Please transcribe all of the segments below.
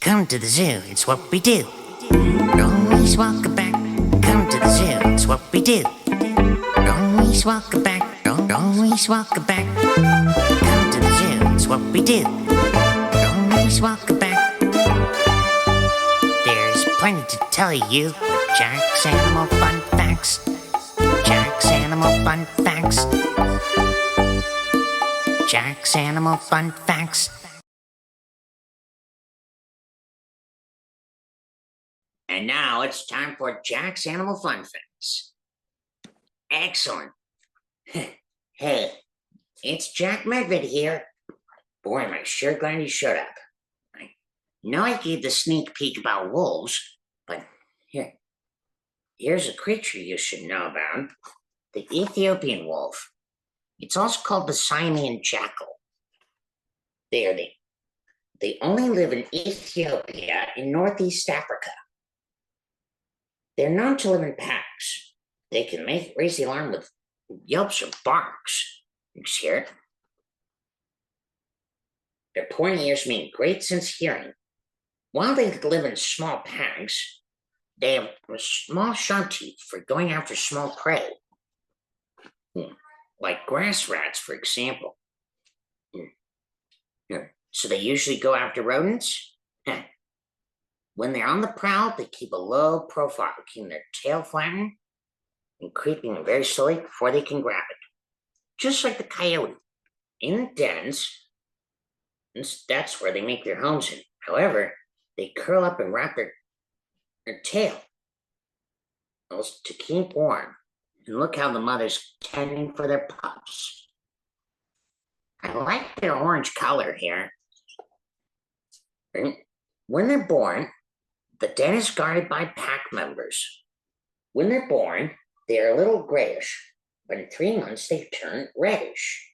Come to the zoo, it's what we do. Always walk back. Come to the zoo, it's what we do. Always walk back. Always walk back. Come to the zoo, it's what we do. Always walk back. There's plenty to tell you with Jack's Animal Fun Facts. Jack's Animal Fun Facts. Jack's Animal Fun Facts. And now it's time for Jack's Animal Fun Facts. Excellent. Hey, it's Jack Medved here. Boy, am I sure glad you showed up. I know I gave the sneak peek about wolves, but here's a creature you should know about. The Ethiopian wolf. It's also called the Siamese jackal. They only live in Ethiopia in Northeast Africa. They're known to live in packs. They can raise the alarm with yelps or barks. You can hear it. Their pointy ears mean great sense of hearing. While they live in small packs, they have small sharp teeth for going after small prey, like grass rats, for example. So they usually go after rodents. When they're on the prowl, they keep a low profile, keeping their tail flattened and creeping very slowly before they can grab it. Just like the coyote. In dens, that's where they make their homes in. However, they curl up and wrap their tail to keep warm. And look how the mother's tending for their pups. I like their orange color here. When they're born, the den is guarded by pack members. When they're born, they are a little grayish, but in 3 months they turn reddish.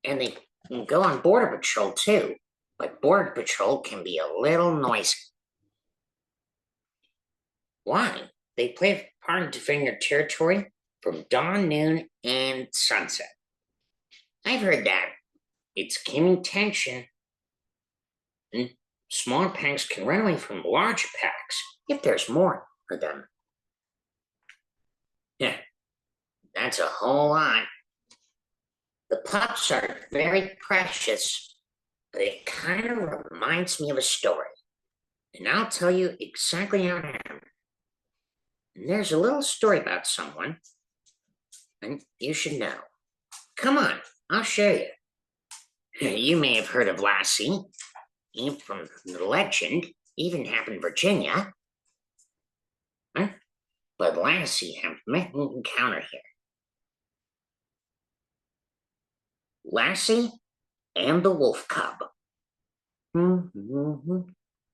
And they can go on border patrol too, but border patrol can be a little noisy. Why? They play a part in defending their territory from dawn, noon, and sunset. I've heard that it's calming tension. And smaller packs can run away from larger packs if there's more of them. Yeah, that's a whole lot. The pups are very precious, but it kind of reminds me of a story. And I'll tell you exactly how it happened. And there's a little story about someone, and you should know. Come on, I'll show you. You may have heard of Lassie, from the legend, even happened in Virginia. But Lassie had met an encounter here. Lassie and the Wolf Cub.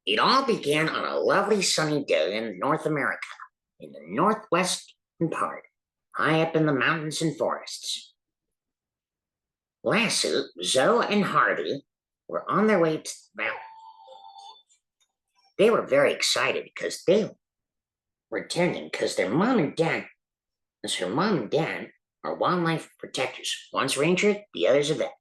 It all began on a lovely sunny day in North America, in the northwestern part, high up in the mountains and forests. Lassie, Zoe, and Hardy were on their way to the mountain. They were very excited because they were attending because her mom and dad are wildlife protectors. One's ranger, the other's a vet.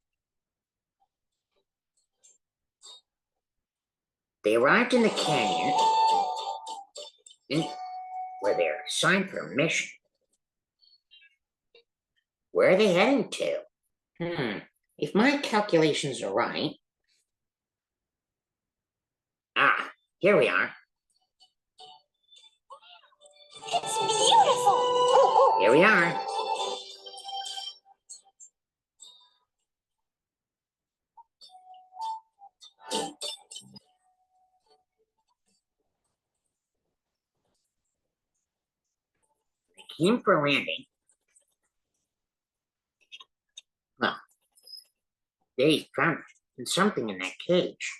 They arrived in the canyon where they were assigned for a mission. Where are they heading to? If my calculations are right. Here we are. It's beautiful. Here we are. They came for a landing. Well, they found something in that cage.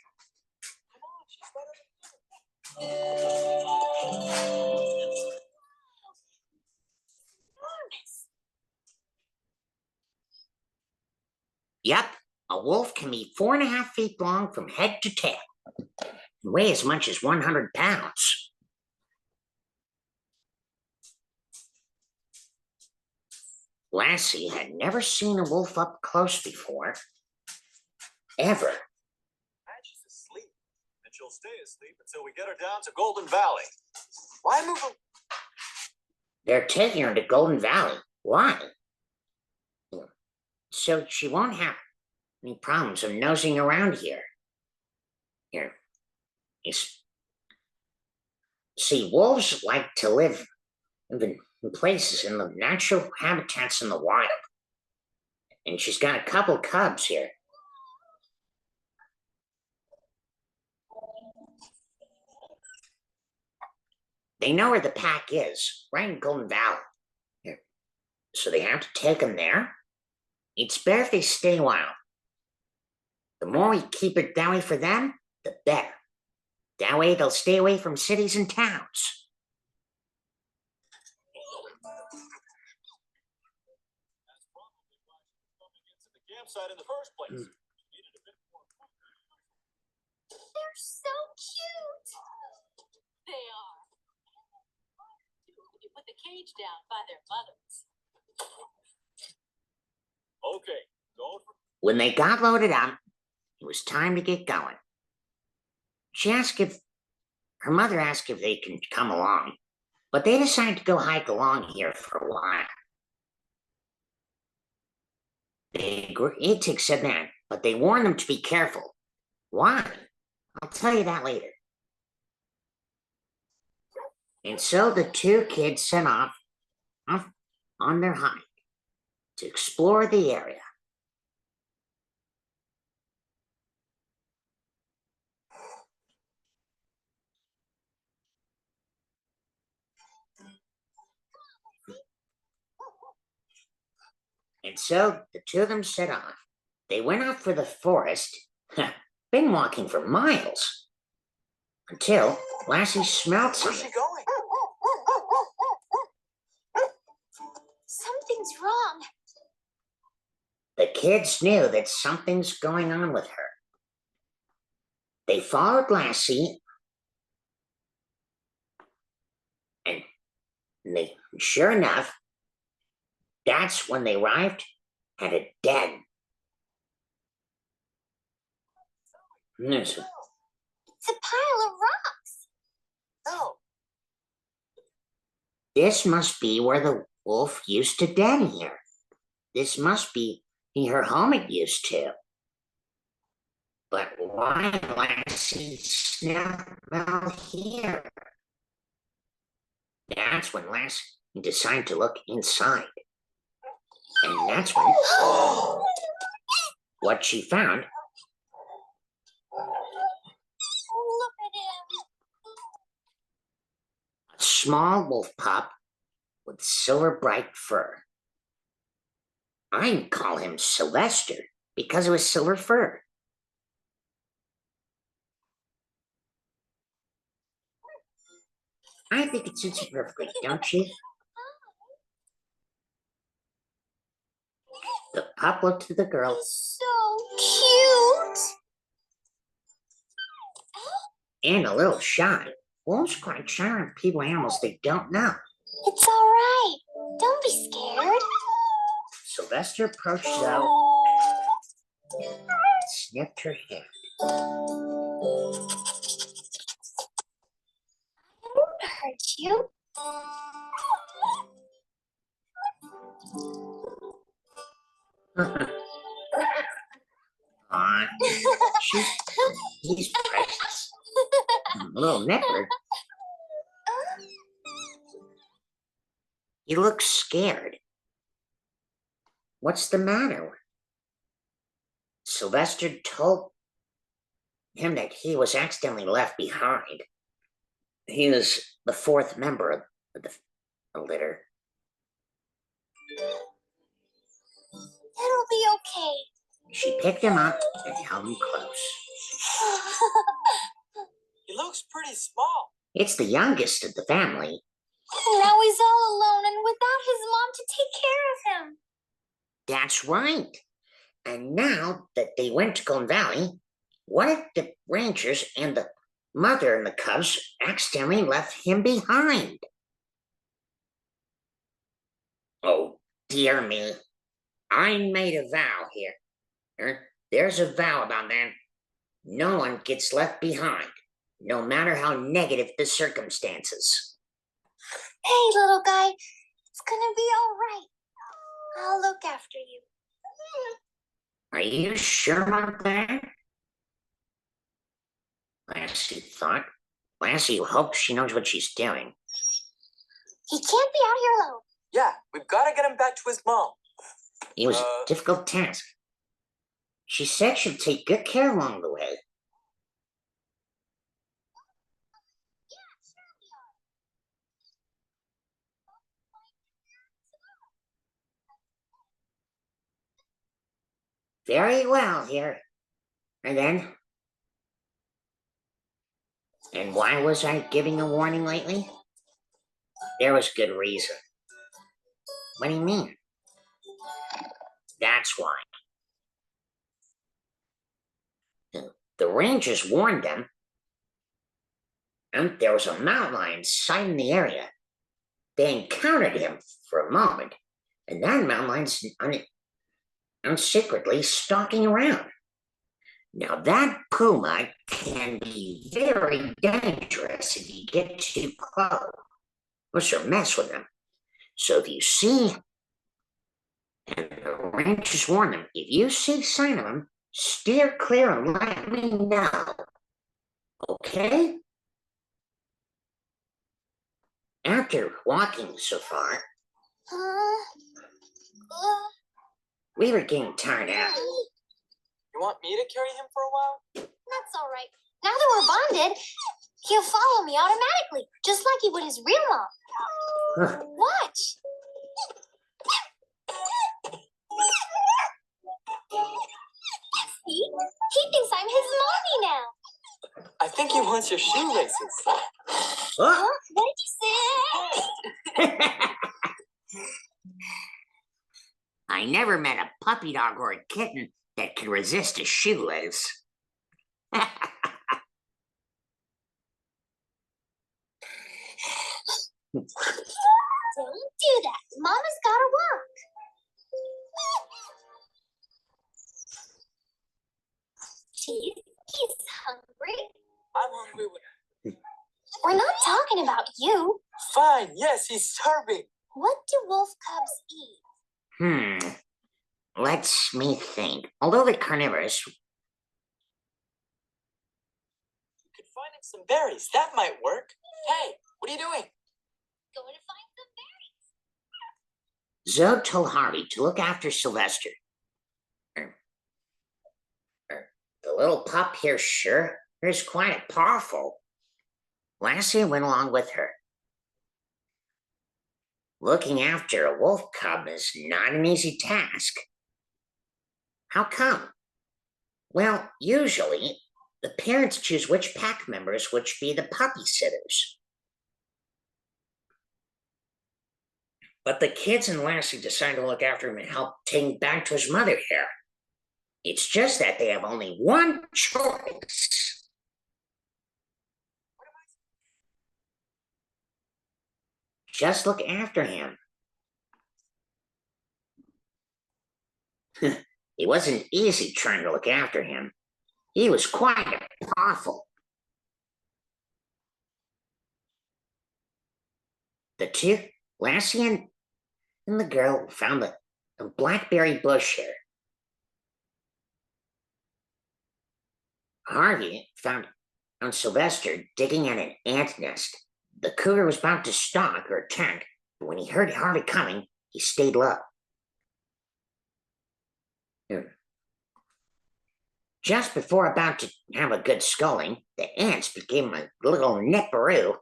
Yep, a wolf can be 4.5 feet long from head to tail and weigh as much as 100 pounds. Lassie had never seen a wolf up close before, ever. she'll stay asleep until we get her down to Golden Valley. Why move her? They're taking her to Golden Valley. Why? So she won't have any problems of nosing around here. Here. See, wolves like to live in places in the natural habitats in the wild. And she's got a couple cubs here. They know where the pack is, right in Golden Valley. Here. So they have to take them there. It's better if they stay wild. The more we keep it that way for them, the better. That way they'll stay away from cities and towns. That's probably why she was coming into the campsite in the first place. She needed a bit more food. They're so cute. They are. You put the cage down by their mothers. Okay, don't. When they got loaded up, it was time to get going. Her mother asked if they can come along, but they decided to go hike along here for a while. Itik said that, but they warned them to be careful. Why? I'll tell you that later. And so the two kids set off on their hike to explore the area. And so the two of them set off. They went out for the forest, been walking for miles, until Lassie smelled Where's something. she going? Something's wrong. The kids knew that something's going on with her. They followed Lassie, and sure enough, that's when they arrived at a den. It's a pile of rocks. No. This must be where the wolf used to den here. This must be her home it used to. But why Lassie smell here? That's when Lassie decided to look inside. And that's when what she found Look at him. a small wolf pup with silver bright fur. I call him Sylvester because of his silver fur. I think it suits you perfectly, don't you? The pup looked at the girl. He's so cute. And a little shy. Wolves quite shy on people and animals they don't know. It's all right. Don't be scared. Sylvester approached Zoe and sniffed her head. I won't hurt you. Aw, he's precious. Little nipper. He looks scared. What's the matter? Sylvester told him that he was accidentally left behind. He was the fourth member of the litter. It'll be okay. She picked him up and held him close. He looks pretty small. It's the youngest of the family. Now he's all alone and without his mom to take care of him. That's right. And now that they went to Golden Valley, what if the rangers and the mother and the cubs accidentally left him behind? Oh, dear me. I made a vow here. There's a vow about that. No one gets left behind. no matter how negative the circumstances. Hey, little guy, it's gonna be all right. I'll look after you. Are you sure about that? Lassie thought. Lassie hopes she knows what she's doing. He can't be out here alone. Yeah, we've got to get him back to his mom. It was a difficult task. She said she'd take good care along the way. Very well, here. And then? And why was I giving a warning lately? There was good reason. What do you mean? That's why. The rangers warned them, and there was a mountain lion sighted in the area. They encountered him for a moment, and that mountain lion's secretly stalking around. Now that puma can be very dangerous if you get too close or mess with them. So if you see, and the rangers warn them, if you see sign of him, steer clear and let me know. Okay? After walking so far, we were getting tired out. You want me to carry him for a while? That's all right. Now that we're bonded, he'll follow me automatically, just like he would his real mom. Watch. See? He thinks I'm his mommy now. I think he wants your shoelaces. Huh? What did you say? I never met a puppy dog or a kitten that could resist a shoelace. Don't do that. Mama's gotta walk. He's hungry. I'm hungry. We're not talking about you. Fine, yes, he's starving. What do wolf cubs eat? Let's me think. Although they're carnivorous, You could find him some berries. That might work. Hey, what are you doing? Going to find some berries. Zoe told Harvey to look after Sylvester. The little pup here sure is quite powerful. Lassie went along with her. Looking after a wolf cub is not an easy task. How come? Well, usually, the parents choose which pack members which be the puppy sitters. But the kids and Lassie decide to look after him and help take him back to his mother here. It's just that they have only one choice. Just look after him. It wasn't easy trying to look after him. He was quite powerful. The two, Lassie and the girl, found a blackberry bush here. Harvey found Sylvester digging at an ant nest. The cougar was about to stalk or attack, but when he heard Harvey coming, he stayed low. Just before about to have a good scolding, the ants became a little nipperoo.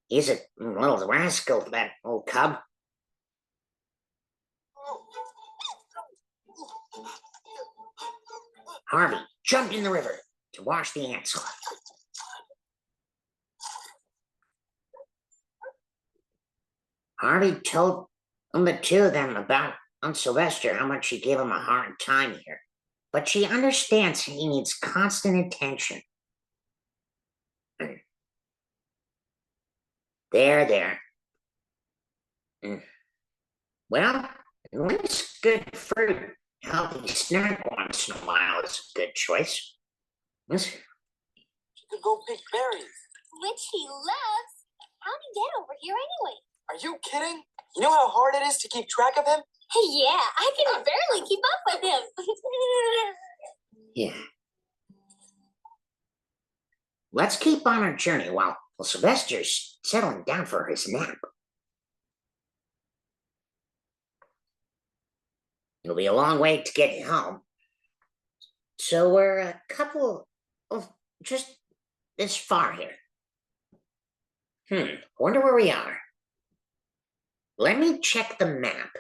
He's a little rascal, that old cub. Harvey jumped in the river to wash the ants off. Harvey told the two of them about Sylvester, how much she gave him a hard time here. But she understands he needs constant attention. There. Well, at least good fruit, healthy snack once in a while is a good choice. She could go pick berries. Which he loves. How'd he get over here anyway? Are you kidding? You know how hard it is to keep track of him? Yeah, I can barely keep up with him. Yeah. Let's keep on our journey while Sylvester's settling down for his nap. It'll be a long way to get home. So we're a couple of just this far here. Wonder where we are. Let me check the map.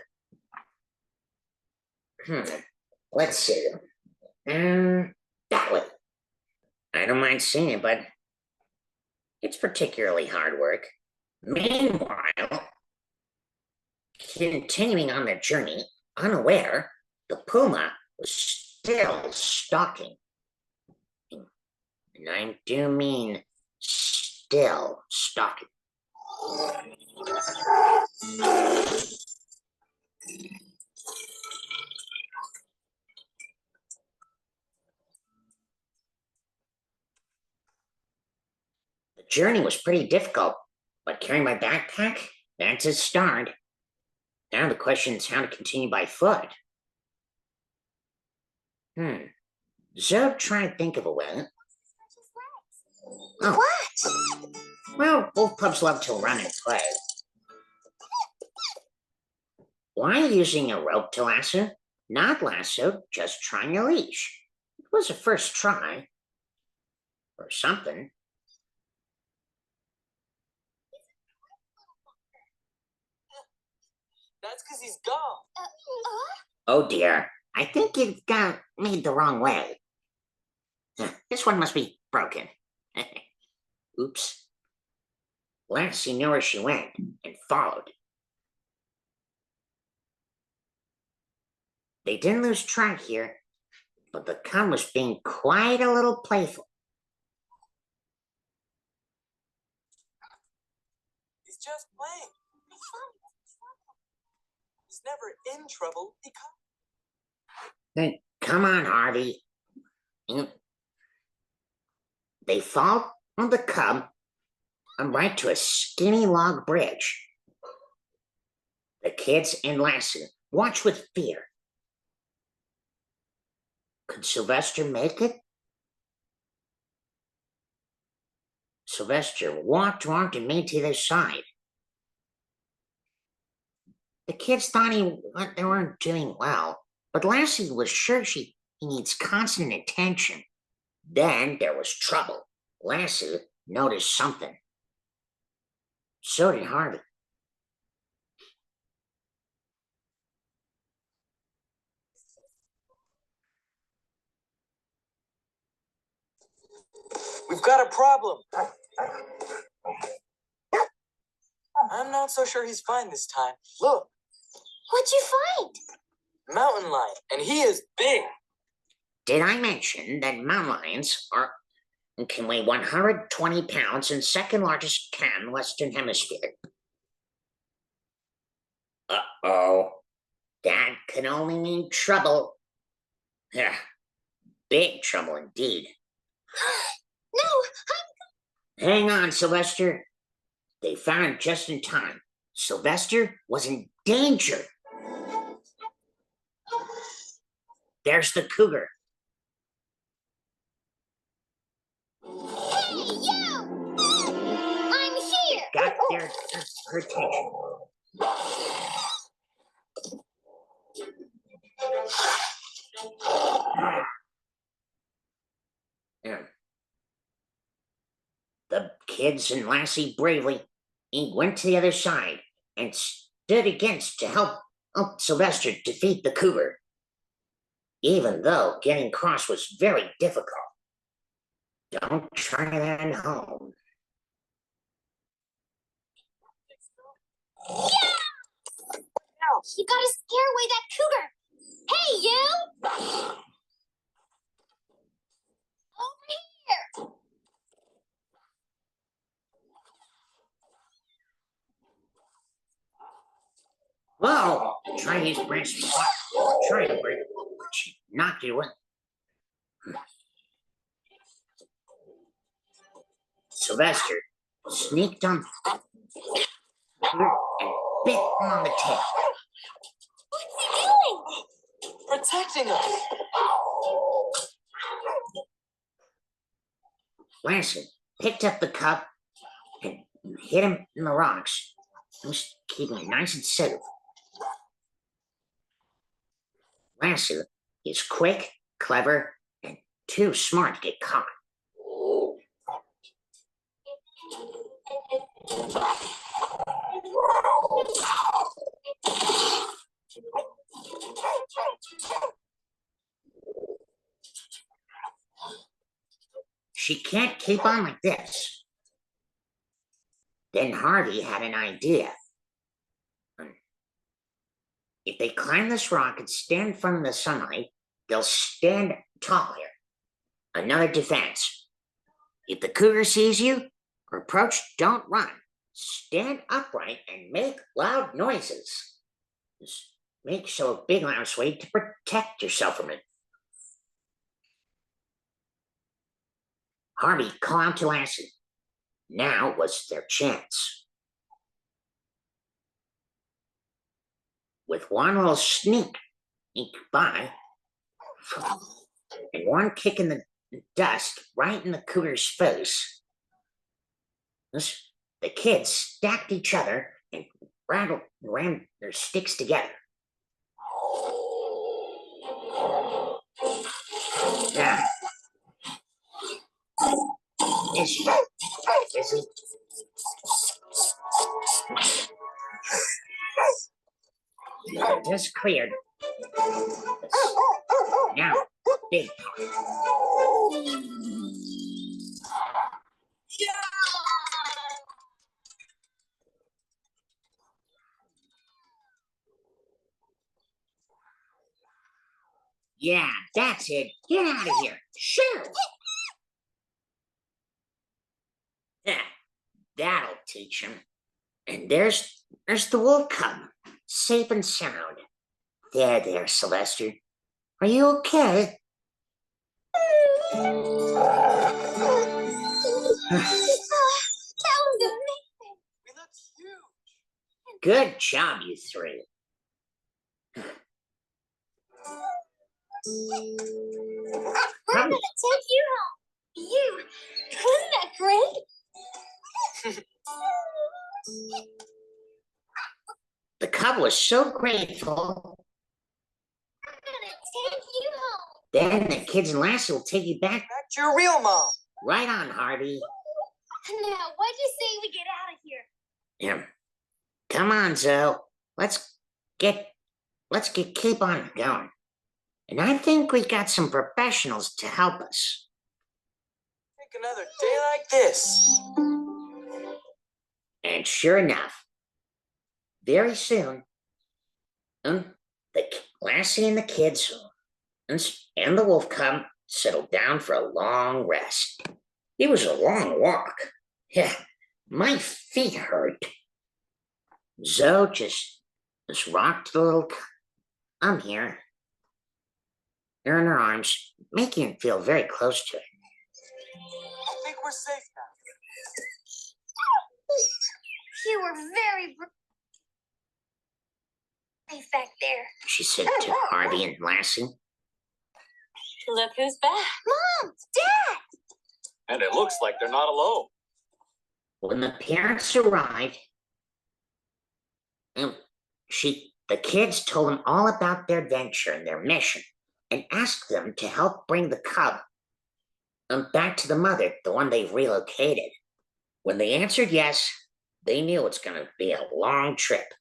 Let's see. That way. I don't mind seeing it, but it's particularly hard work. Meanwhile, continuing on their journey, unaware, the puma was still stalking. And I do mean still stalking. The journey was pretty difficult, but carrying my backpack, that's a start. Now the question is how to continue by foot. So try to think of a way. Oh. What? Well, both pups love to run and play. Why using a rope to lasso? Not lasso, just trying a leash. It was a first try. Or something. That's because he's gone. Oh dear, I think it got made the wrong way. This one must be broken. Oops. Lassie knew where she went and followed. They didn't lose track here, but the cub was being quite a little playful. He's just playing. He's never in trouble because... Then come on, Harvey. They followed the cub and right to a skinny log bridge. The kids and Lassie watched with fear. Could Sylvester make it? Sylvester walked and made to their side. The kids thought they weren't doing well, but Lassie was sure he needs constant attention. Then there was trouble. Lassie noticed something. So did Harvey. We've got a problem. I'm not so sure he's fine this time. Look, What'd you find? mountain lion, and he is big. Did I mention that mountain lions can weigh 120 pounds and second largest cat in the Western Hemisphere? Uh-oh. That can only mean trouble. Yeah, big trouble indeed. No, Hang on, Sylvester. They found him just in time. Sylvester was in danger. There's the cougar. Hey, you! I'm here! Got her attention. Yeah. The kids and Lassie bravely went to the other side and stood against to help Sylvester defeat the cougar, even though getting across was very difficult. Don't try that at home. You gotta scare away that cougar! Hey, you! Over here! Whoa! Try his branch to spot. Try to break it. Knock you in. Sylvester sneaked on and bit him on the tail. What's he doing? Protecting us. Lassie picked up the cub and hit him in the rocks, just keeping it nice and safe. Lassie is quick, clever, and too smart to get caught. She can't keep on like this. Then Harvey had an idea. If they climb this rock and stand in front of the sunlight, they'll stand taller. Another defense. If the cougar sees you or approach, don't run. Stand upright and make loud noises. Just make so a big loud way to protect yourself from it. Harvey called out to Lassie. Now was their chance. With one little sneak by, and one kick in the dust right in the cougar's face, the kids stacked each other and ran their sticks together. Now, is he? Just cleared. Now, big part. Yeah, that's it. Get out of here. Shoot. Yeah, that'll teach him. And there's the Wolf Cub, safe and sound. There, Sylvester. Are you okay? That was amazing. We look huge. Good job, you three. We're gonna take you home. You, wasn't that great? The cub was so grateful. We're gonna take you home. Then the kids and Lassie will take you back. Back to your real mom. Right on, Harvey. Now, what'd you say we get out of here? Yeah. Come on, Zoe. Let's keep on going. And I think we got some professionals to help us. Take another day like this. And sure enough, very soon, the Lassie and the kids and the Wolf Cub settled down for a long rest. It was a long walk. Yeah, my feet hurt. Zoe just rocked the little cub. I'm here. They're in her arms, making it feel very close to it. I think we're safe now. You were very brave back there. She said to Harvey and Lassie. Look who's back. Mom, Dad. And it looks like they're not alone. When the parents arrived, the kids told them all about their adventure and their mission, and asked them to help bring the cub back to the mother, the one they've relocated. When they answered yes, they knew it's going to be a long trip.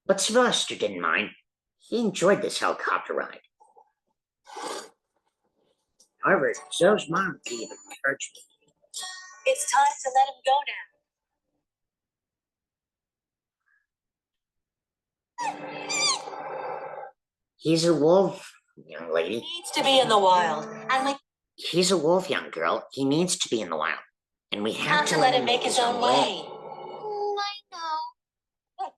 But Sylvester didn't mind. He enjoyed this helicopter ride. However, Zoe's mom gave encouragement. It's time to let him go now. He's a wolf, young lady. He needs to be in the wild. And we He's a wolf, young girl. He needs to be in the wild. And we have to let him make his own way. I know.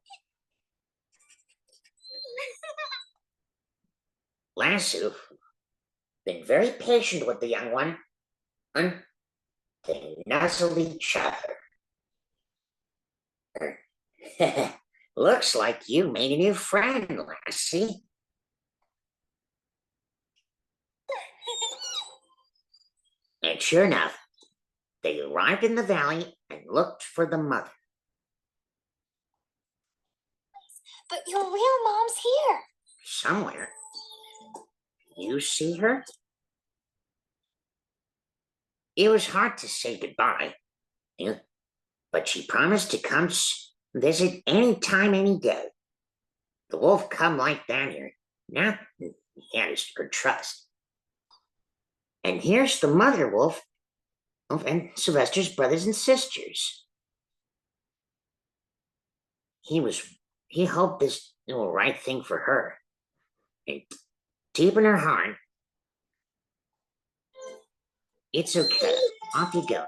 Lassie, been very patient with the young one. They nuzzled each other. Looks like you made a new friend, Lassie. And sure enough, they arrived in the valley and looked for the mother. But your real mom's here. Somewhere. You see her? It was hard to say goodbye, but she promised to come visit any time, any day. The wolf Cub liked that here. Now he had her trust. And here's the mother wolf and Sylvester's brothers and sisters. He hoped this was the right thing for her. And deep in her heart, it's okay. Off you go.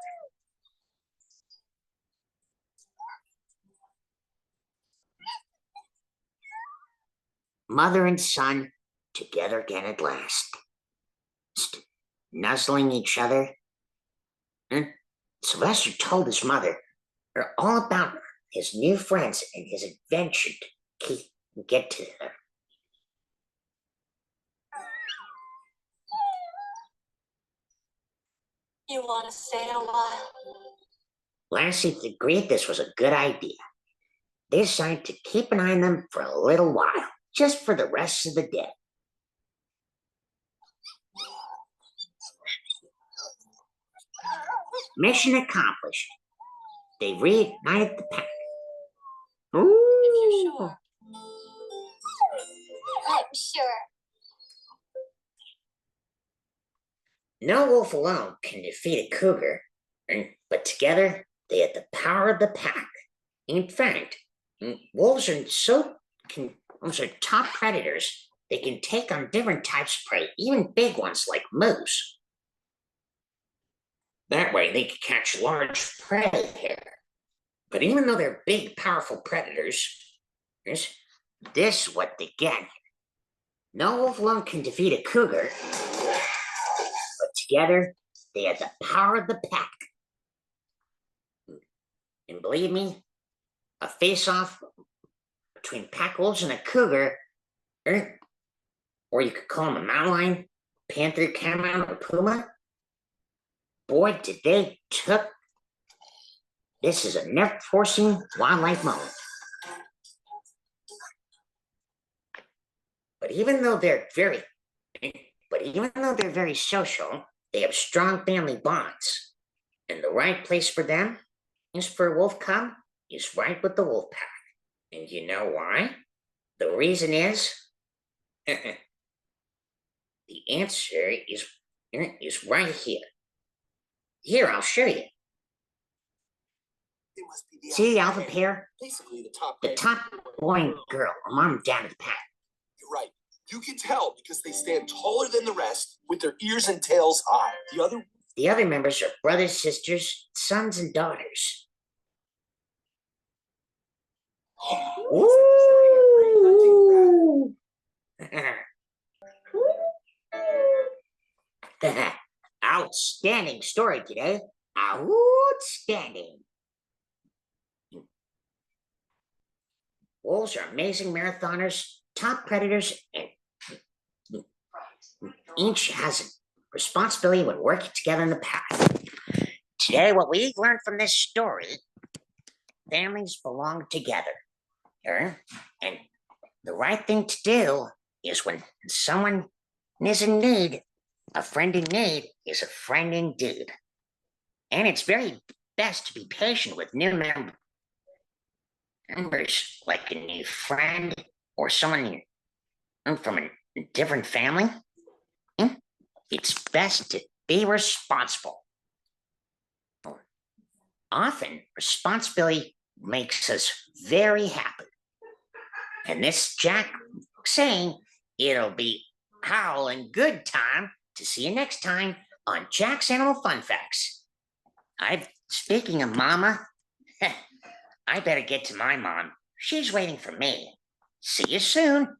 Mother and son together again at last, nuzzling each other. And Sylvester told his mother all about his new friends and his adventure to get to them. You want to stay a while? Lassie agreed this was a good idea. They decided to keep an eye on them for a little while, just for the rest of the day. Mission accomplished. They reignited the pack. Ooh. If you're sure. I'm sure. No wolf alone can defeat a cougar, but together they have the power of the pack. In fact, wolves are top predators. They can take on different types of prey, even big ones like moose. That way they can catch large prey here. But even though they're big, powerful predators, this is what they get. No wolf alone can defeat a cougar, but together they have the power of the pack. And believe me, a face-off between pack wolves and a cougar, or you could call them a mountain lion, panther, catamount, or puma. Boy, did they took. This is a never-forcing wildlife moment. But even though they're very social, they have strong family bonds. And the right place for them is for a wolf cub is right with the wolf pack. And you know why? The reason is the answer is right here. Here, I'll show you. It must be the See the alpha pair? Basically, the top. The top boy and girl, mom and dad of the pack. You're right. You can tell because they stand taller than the rest with their ears and tails high. The other members are brothers, sisters, sons, and daughters. Ooh. Outstanding story today. Outstanding. Wolves are amazing marathoners, top predators, and each has a responsibility when working together in the pack. Today, what we learned from this story, families belong together. And the right thing to do is when someone is in need, a friend in need is a friend indeed. And it's very best to be patient with new members, like a new friend or someone from a different family. It's best to be responsible. Often, responsibility makes us very happy. And this Jack saying, it'll be howling good time to see you next time on Jack's Animal Fun Facts. Speaking of Mama, I better get to my mom. She's waiting for me. See you soon.